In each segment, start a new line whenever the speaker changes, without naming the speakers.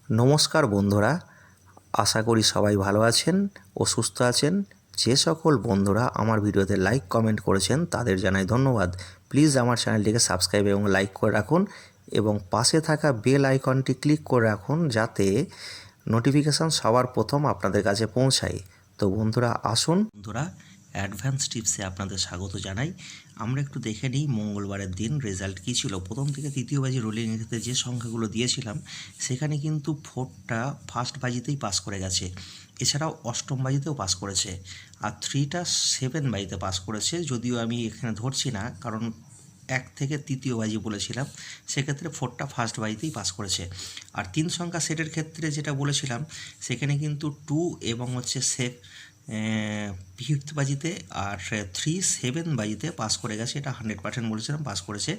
নমস্কার বন্ধুরা, আশা করি সবাই ভালো আছেন ও সুস্থ আছেন। যে সকল বন্ধুরা আমার ভিডিওতে লাইক কমেন্ট করেছেন তাদের জানাই ধন্যবাদ। প্লিজ আমার চ্যানেলটিকে সাবস্ক্রাইব এবং লাইক করে রাখুন এবং পাশে থাকা বেল আইকনটি ক্লিক করে রাখুন যাতে নোটিফিকেশান সবার প্রথম আপনাদের কাছে পৌঁছায়। তো বন্ধুরা আসুন, বন্ধুরা অ্যাডভান্স টিপসে আপনাদের স্বাগত জানাই। আমরা একটু দেখে নিই মঙ্গলবারের দিন রেজাল্ট কী ছিল। প্রথম থেকে তৃতীয় বাজি রোলিংয়ের ক্ষেত্রে যে সংখ্যাগুলো দিয়েছিলাম সেখানে কিন্তু 4টা ফার্স্ট বাজিতেই পাস করে গেছে, এছাড়াও অষ্টম বাজিতেও পাস করেছে, আর 3টা 7 বাজিতে পাস করেছে। যদিও আমি এখানে ধরছি না, কারণ 1 থেকে তৃতীয় বাজি বলেছিলাম, সেক্ষেত্রে 4টা ফার্স্ট বাজিতেই পাস করেছে। আর 3 সংখ্যা সেটের ক্ষেত্রে যেটা বলেছিলাম সেখানে কিন্তু 2 এবং হচ্ছে ফিফথ বাজিতে আর 3 7 বাজিতে পাস করে গেছে। এটা 100% বলেছিলাম পাস করেছে,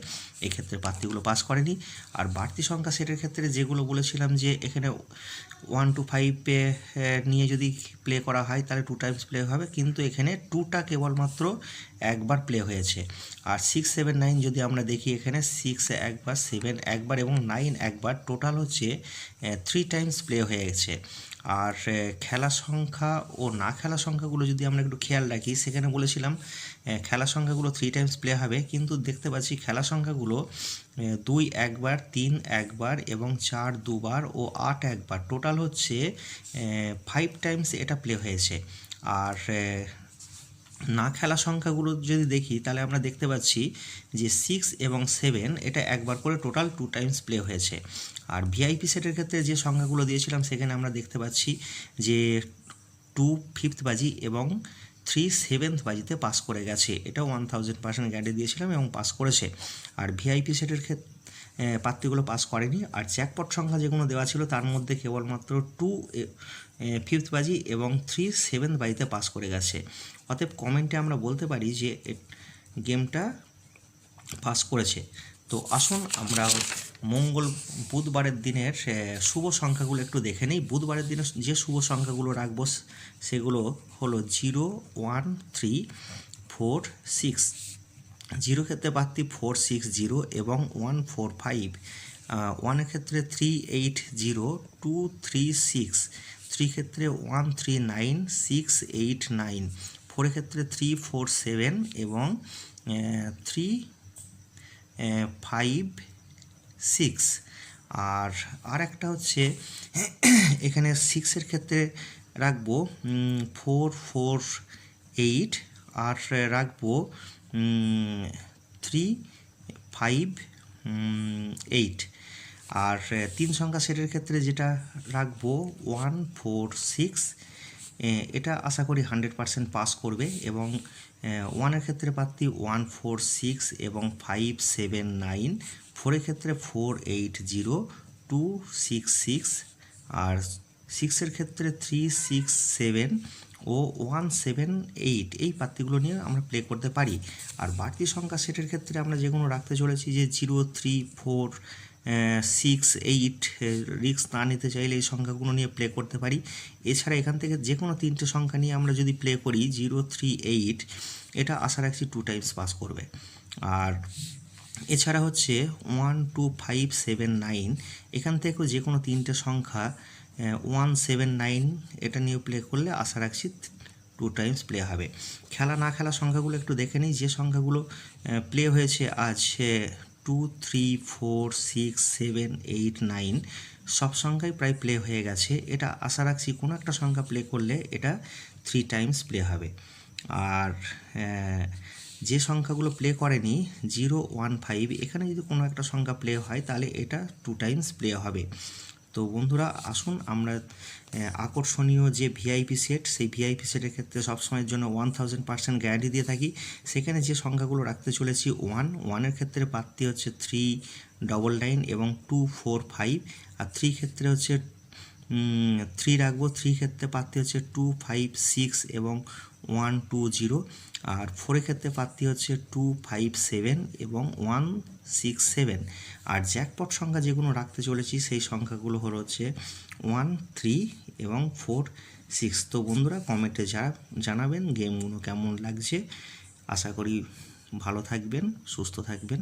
এক্ষেত্রে প্রার্থীগুলো পাস করেনি। আর বাড়তি সংখ্যা সেটের ক্ষেত্রে যেগুলো বলেছিলাম যে এখানে 1 to 5 নিয়ে যদি প্লে করা হয় তাহলে 2 টাইমস প্লে হবে, কিন্তু এখানে 2টা কেবলমাত্র একবার প্লে হয়েছে। আর 6 7 9 যদি আমরা দেখি, এখানে 6 একবার, 7 একবার এবং 9 একবার, টোটাল হচ্ছে 3 টাইমস প্লে হয়ে গেছে। আর খেলা সংখ্যা ও না খেলা সংখ্যাগুলো যদি আমরা একটু খেয়াল রাখি, সেখানে বলেছিলাম খেলা সংখ্যাগুলো 3 টাইমস প্লে হবে, কিন্তু দেখতে পাচ্ছি খেলা সংখ্যাগুলো 2 একবার, 3 একবার এবং 4 দুবার ও 8 একবার, টোটাল হচ্ছে 5 টাইমস এটা প্লে হয়েছে। আর না খেলা সংখ্যাগুলো যদি দেখি তাহলে আমরা দেখতে পাচ্ছি যে 6 এবং 7 এটা একবার করে, টোটাল 2 টাইমস প্লে হয়েছে। আর ভিআইপি সেটের ক্ষেত্রে যে সংখ্যাগুলো দিয়েছিলাম সেখানে আমরা দেখতে পাচ্ছি যে 2 ফিফথ বাজি এবং 3 সেভেন্থ বাজিতে পাস করে গেছে, এটাও 1000% গ্যারান্টি দিয়েছিলাম এবং পাস করেছে। আর ভিআইপি সেটের ক্ষেত্রে প্রার্থীগুলো পাস করেনি। আর জ্যাকপট সংখ্যা যেগুলো দেওয়া ছিল তার মধ্যে কেবলমাত্র 2 ফিফথ বাজি এবং 3 7 বাজিতে পাস করে গেছে। অতএব কমেন্টে আমরা বলতে পারি যে গেমটা পাস করেছে। তো আসুন আমরা বুধবারের দিনের শুভ সংখ্যাগুলো একটু দেখে নিই। বুধবারের দিনে যে শুভ সংখ্যাগুলো রাখবো সেগুলো হলো 0 1 3 4 6। 0 ক্ষেত্রে প্রার্থী 4 6 0 এবং 1 4 5। 1-এর ক্ষেত্রে 3 8 0 2 3 6। 3 ক্ষেত্রে 1 3 9 6 8 9। 4-এর ক্ষেত্রে 3 4 7 এবং 3 5 6। আর একটা হচ্ছে এখানে 6-এর ক্ষেত্রে রাখবো 4 4 8, আর রাখবো 3 5 8। আর 3 সংখ্যা সেটের ক্ষেত্রে যেটা রাখবো 1 4 6। এটা আশা করি 100% পাস করবে। এবং 1-এর ক্ষেত্রে প্রার্থী 1 4 6 এবং 5 7 9। 4-এর ক্ষেত্রে 4 8 0 2 6 6। আর 6-এর ক্ষেত্রে 3 6 7 ও 1 7 8। এই প্রার্থীগুলো নিয়ে আমরা প্লে করতে পারি। আর বাড়তি সংখ্যা সেটের ক্ষেত্রে আমরা যেগুলো রাখতে চলেছি যে 0 3 4 6 8। রিস্ক না নিতে চাইলে এই সংখ্যাগুলো নিয়ে প্লে করতে পারি। এছাড়া এখান থেকে যে কোনো 3টে সংখ্যা নিয়ে আমরা যদি প্লে করি 0 3 8, এটা আশা রাখছি 2 টাইমস পাস করবে। আর এছাড়া হচ্ছে 1 2 5 7 9, এখান থেকেও যে কোনো 3টে সংখ্যা 1 7 9 এটা নিয়ে প্লে করলে আশা রাখছি 2 টাইমস প্লে হবে। খেলা না খেলা সংখ্যাগুলো একটু দেখে নিই। যে সংখ্যাগুলো প্লে হয়েছে আজ 2 3 4 6 7 8 9, সব সংখ্যাই প্রায় প্লে হয়ে গেছে। এটা আশা রাখছি কোনো একটা সংখ্যা প্লে করলে এটা 3 টাইমস প্লে হবে। আর যে সংখ্যাগুলো প্লে করেনি 0 1 5, এখানে যদি কোনো একটা সংখ্যা প্লে হয় তাহলে এটা 2 টাইমস প্লে হবে। তো বন্ধুরা আসুন আমরা আকর্ষণীয় যে ভিআইপি সেট, সেই ভিআইপি সেটের ক্ষেত্রে সবসময়ের জন্য 1000% গ্যারান্টি দিয়ে থাকি। সেখানে যে সংখ্যাগুলো রাখতে চলেছি 1-এর ক্ষেত্রে প্রার্থী হচ্ছে 3 9 9 এবং 2 4 5। আর 3 ক্ষেত্রে হচ্ছে 3 রাখবো। 3 ক্ষেত্রে প্রার্থী হচ্ছে 2 5 6 এবং 1 2 0। আর 4-এর ক্ষেত্রে প্রার্থী হচ্ছে 2 5 7 এবং 1 6 7। আর জ্যাকপট সংখ্যা যেগুলো রাখতে চলেছি সেই সংখ্যাগুলো হলো হচ্ছে 1 3 এবং 4 6। তো বন্ধুরা কমেন্টে জানাবেন গেমগুলো কেমন লাগছে। আশা করি ভালো থাকবেন, সুস্থ থাকবেন।